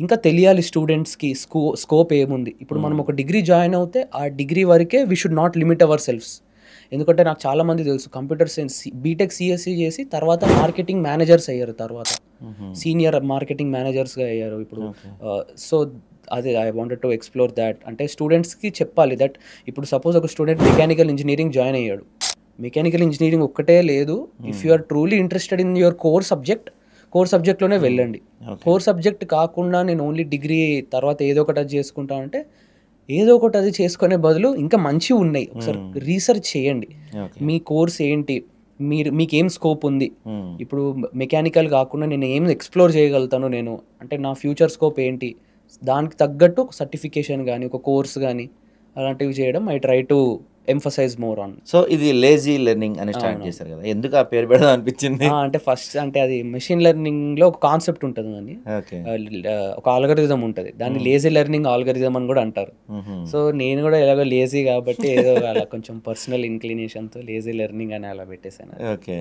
ఇంకా తెలియాలి స్టూడెంట్స్కి స్కోప్ ఏముంది. ఇప్పుడు మనం ఒక డిగ్రీ జాయిన్ అవుతే ఆ డిగ్రీ వరకే we should not limit ourselves. ఎందుకంటే నాకు చాలామంది తెలుసు కంప్యూటర్ సైన్స్ బీటెక్ సిఎస్సి చేసి తర్వాత మార్కెటింగ్ మేనేజర్స్ అయ్యారు, తర్వాత సీనియర్ మార్కెటింగ్ మేనేజర్స్గా అయ్యారు ఇప్పుడు. సో అదే I wanted to explore that. అంటే స్టూడెంట్స్కి చెప్పాలి దట్ ఇప్పుడు సపోజ్ ఒక స్టూడెంట్ మెకానికల్ ఇంజనీరింగ్ జాయిన్ అయ్యాడు. మెకానికల్ ఇంజనీరింగ్ ఒక్కటే లేదు. If you are truly interested in your core సబ్జెక్ట్లోనే వెళ్ళండి. కోర్ సబ్జెక్ట్ కాకుండా నేను ఓన్లీ డిగ్రీ తర్వాత ఏదో ఒకటి అది చేసుకుంటా అంటే ఏదో ఒకటి అది చేసుకునే బదులు ఇంకా మంచివి ఉన్నాయి, ఒకసారి రీసెర్చ్ చేయండి. మీ కోర్స్ ఏంటి, మీకేం స్కోప్ ఉంది, ఇప్పుడు మెకానికల్ కాకుండా నేను ఏం ఎక్స్ప్లోర్ చేయగలుగుతాను, నేను అంటే నా ఫ్యూచర్ స్కోప్ ఏంటి, దానికి తగ్గట్టు సర్టిఫికేషన్ కానీ ఒక కోర్స్ కానీ అలాంటివి చేయడం I try to emphasize more on. So ఇది లేజీ లెర్నింగ్ అని స్టార్ట్ చేశారు కదా, ఎందుకు ఆ పేరు పెడదాం అనిపించింది? అంటే ఫస్ట్ అంటే అది మెషిన్ లెర్నింగ్లో ఒక కాన్సెప్ట్ ఉంటుంది అని, ఒక ఆల్గరిథం ఉంటుంది, దాన్ని లేజీ లెర్నింగ్ ఆల్గరిథం అని కూడా అంటారు. సో నేను కూడా ఎలాగో లేజీ కాబట్టి ఏదో అలా కొంచెం పర్సనల్ ఇంక్లినేషన్తో లేజీ లెర్నింగ్ అని అలా పెట్టేశాను. ఓకే.